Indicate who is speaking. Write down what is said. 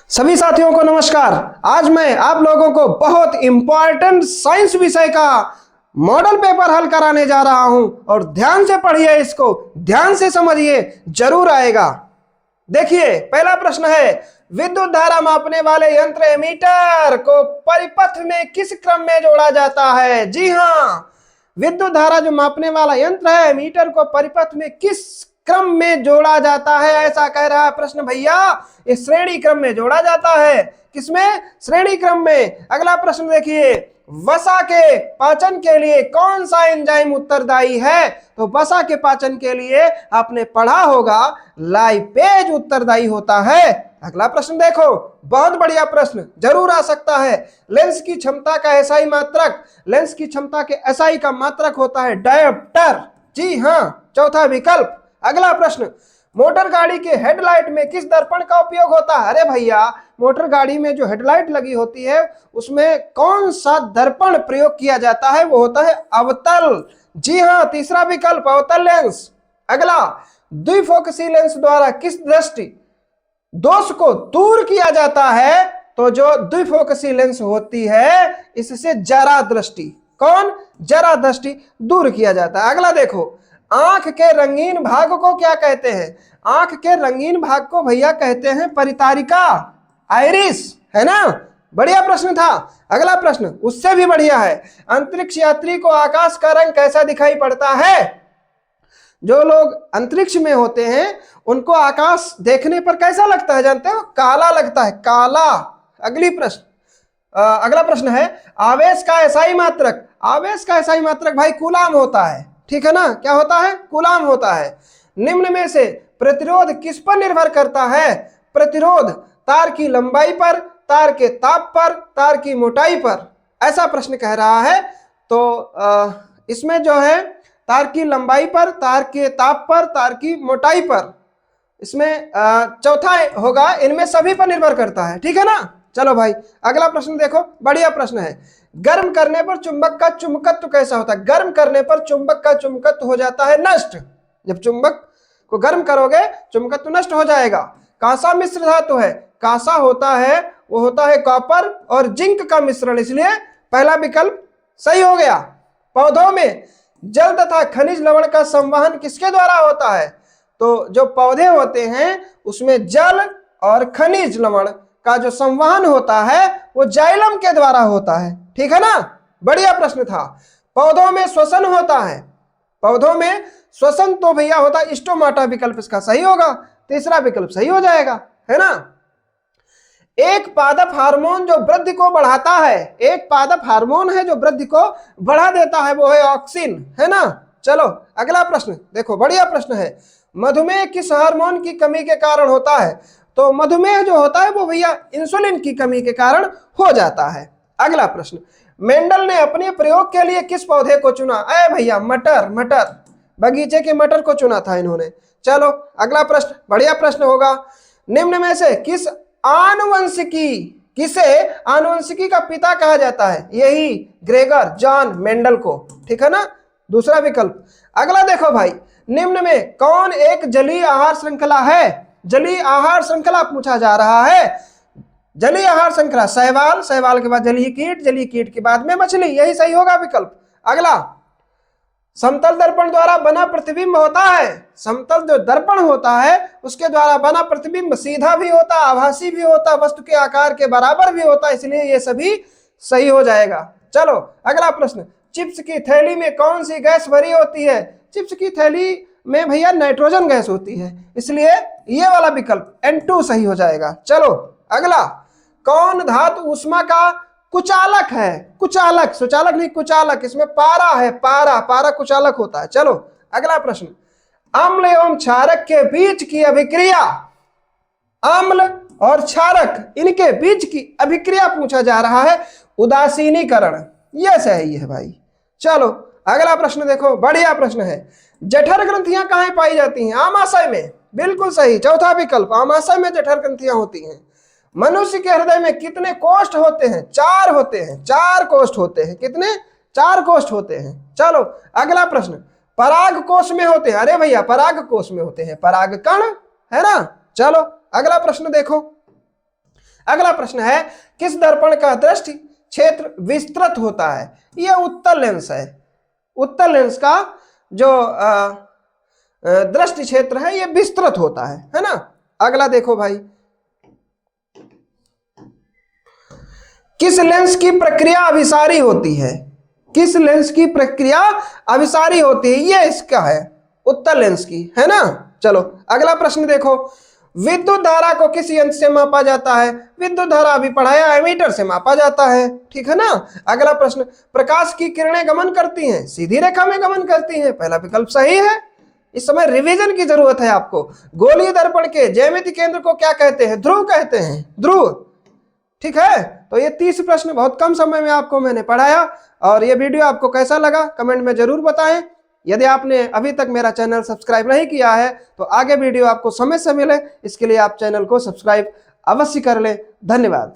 Speaker 1: सभी साथियों को नमस्कार। आज मैं आप लोगों को बहुत इंपॉर्टेंट साइंस विषय का मॉडल पेपर हल कराने जा रहा हूं और ध्यान से पढ़िए, इसको ध्यान से समझिए, जरूर आएगा। देखिए, पहला प्रश्न है, विद्युत धारा मापने वाले यंत्र एमीटर को परिपथ में किस क्रम में जोड़ा जाता है? जी हाँ, विद्युत धारा जो मापने वाला यंत्र है एमीटर को परिपथ में किस क्रम में जोड़ा जाता है, ऐसा कह रहा है प्रश्न भैया। इस श्रेणी क्रम में जोड़ा जाता है। किसमें? श्रेणी क्रम में। अगला प्रश्न देखिए, वसा के पाचन के लिए कौन सा एंजाइम उत्तरदायी है? तो वसा के पाचन के लिए आपने पढ़ा होगा लाइपेज उत्तरदायी होता है। अगला प्रश्न देखो, बहुत बढ़िया प्रश्न, जरूर आ सकता है। लेंस की क्षमता का एसआई मात्रक, लेंस की क्षमता के एसआई का मात्रक होता है डायोप्टर। जी हाँ, चौथा विकल्प। अगला प्रश्न, मोटर गाड़ी के हेडलाइट में किस दर्पण का उपयोग होता है? अरे भैया, मोटर गाड़ी में जो हेडलाइट लगी होती है उसमें कौन सा दर्पण प्रयोग किया जाता है? वो होता है अवतल। जी हाँ, तीसरा विकल्प अवतल लेंस। अगला, द्विफोकसी लेंस द्वारा किस दृष्टि दोष को दूर किया जाता है? तो जो द्विफोकसी लेंस होती है इससे जरा दृष्टि, कौन? जरा दृष्टि दूर किया जाता है। अगला देखो, आंख के रंगीन भाग को क्या कहते हैं? आंख के रंगीन भाग को भैया कहते हैं परितारिका, आइरिस, है ना? बढ़िया प्रश्न था। अगला प्रश्न उससे भी बढ़िया है, अंतरिक्ष यात्री को आकाश का रंग कैसा दिखाई पड़ता है? जो लोग अंतरिक्ष में होते हैं उनको आकाश देखने पर कैसा लगता है जानते हो? काला लगता है, काला। अगला प्रश्न है, आवेश का एसआई मात्रक। आवेश का एसआई मात्रक भाई कूलाम होता है, ठीक है ना? क्या होता है? कूलाम होता है। निम्न में से प्रतिरोध किस पर निर्भर करता है? प्रतिरोध तार की लंबाई पर, तार के ताप पर, तार की मोटाई पर, ऐसा प्रश्न कह रहा है। तो इसमें जो है तार की लंबाई पर, तार के ताप पर, तार की मोटाई पर, इसमें चौथा होगा, इनमें सभी पर निर्भर करता है, ठीक है ना? चलो भाई, अगला प्रश्न देखो, बढ़िया प्रश्न है। गर्म करने पर चुंबक का चुंबकत्व कैसा होता है? गर्म करने पर चुंबक का चुंबकत्व हो जाता है नष्ट। जब चुंबक को गर्म करोगे चुंबकत्व नष्ट हो जाएगा। कांसा मिश्र धातु है, कांसा होता है वो होता है कॉपर और जिंक का मिश्रण, इसलिए पहला विकल्प सही हो गया। पौधों में जल तथा खनिज लवण का संवहन किसके द्वारा होता है? तो जो पौधे होते हैं उसमें जल और खनिज लवण का जो संवहन होता है वो जाइलम के द्वारा होता है, ठीक है ना? बढ़िया प्रश्न था। पौधों में श्वसन होता है, पौधों में श्वसन तो भैया होता है स्टोमाटा, विकल्प इसका सही होगा, तीसरा विकल्प सही हो जाएगा, है ना? एक पादप हार्मोन जो वृद्धि को बढ़ाता है, एक पादप हार्मोन है जो वृद्धि को बढ़ा देता है, वो है ऑक्सिन, है ना? चलो अगला प्रश्न देखो, बढ़िया प्रश्न है। मधुमेह किस हार्मोन की कमी के कारण होता है? तो मधुमेह जो होता है वो भैया इंसुलिन की कमी के कारण हो जाता है। अगला प्रश्न, मेंडल ने अपने प्रयोग के लिए किस पौधे को चुना? अरे भैया मटर, मटर, बगीचे के मटर को चुना था इन्होंने। चलो अगला प्रश्न, बढ़िया प्रश्न होगा। निम्न में से किस आनुवंशिकी, किसे आनुवंशिकी का पिता कहा जाता है? यही ग्रेगर जॉन मेंडल को, ठीक है ना? दूसरा विकल्प। अगला देखो भाई, निम्न में कौन एक जलीय आहार श्रृंखला है? जलीय आहार श्रृंखला पूछा जा रहा है। जलीय आहार श्रृंखला, शैवाल, शैवाल के बाद जलीय कीट, जलीय कीट के बाद में मछली, यही सही होगा विकल्प। अगला, समतल दर्पण द्वारा बना प्रतिबिंब होता है, समतल जो दर्पण होता है उसके द्वारा बना प्रतिबिंब सीधा भी होता, आभासी भी होता, वस्तु के आकार के बराबर भी होता, इसलिए ये सभी सही हो जाएगा। चलो अगला प्रश्न, चिप्स की थैली में कौन सी गैस भरी होती है? चिप्स की थैली में भैया नाइट्रोजन गैस होती है, इसलिए ये वाला विकल्प N2 सही हो जाएगा। चलो अगला, कौन धातु ऊष्मा का कुचालक है? कुचालक, सुचालक नहीं कुचालक, इसमें पारा है, पारा, पारा कुचालक होता है। चलो अगला प्रश्न, अम्ल एवं क्षारक के बीच की अभिक्रिया, अम्ल और क्षारक इनके बीच की अभिक्रिया पूछा जा रहा है, उदासीनीकरण, यह सही है भाई। चलो अगला प्रश्न देखो, बढ़िया प्रश्न है। जठर ग्रंथियां कहाँ पाई जाती हैं? आमाशय में, बिल्कुल सही, चौथा विकल्प, आमाशय में जठर ग्रंथियां होती हैं। मनुष्य के हृदय में कितने कोष्ठ होते हैं? 4 होते हैं, 4 कोष्ठ होते हैं। कितने? 4 कोष्ठ होते हैं। चलो अगला प्रश्न, पराग कोष में होते हैं? अरे भैया पराग कोष में होते हैं, पराग कण, है ना? चलो अगला प्रश्न देखो, अगला प्रश्न है, किस दर्पण का दृष्टि क्षेत्र विस्तृत होता है? यह उत्तल लेंस है। उत्तल लेंस का जो दृष्टि क्षेत्र है यह विस्तृत होता है ना। अगला देखो भाई, किस लेंस की प्रक्रिया अभिसारी होती है? किस लेंस की प्रक्रिया अभिसारी होती है? ये इसका है, उत्तल लेंस की, है ना। चलो अगला प्रश्न देखो, विद्युत धारा को किस यंत्र से मापा जाता है? विद्युत धारा अभी पढ़ाया है, मीटर से मापा जाता है, ठीक है ना। अगला प्रश्न, प्रकाश की किरणें गमन करती हैं, सीधी रेखा में गमन करती हैं? पहला विकल्प सही है। इस समय रिवीजन की जरूरत है आपको। गोलीय दर्पण के ज्यामिति केंद्र को क्या कहते हैं? ध्रुव कहते हैं, ध्रुव, ठीक है। तो ये 30 प्रश्न बहुत कम समय में आपको मैंने पढ़ाया, और ये वीडियो आपको कैसा लगा कमेंट में जरूर बताएं। यदि आपने अभी तक मेरा चैनल सब्सक्राइब नहीं किया है तो आगे वीडियो आपको समय से मिले इसके लिए आप चैनल को सब्सक्राइब अवश्य कर लें। धन्यवाद।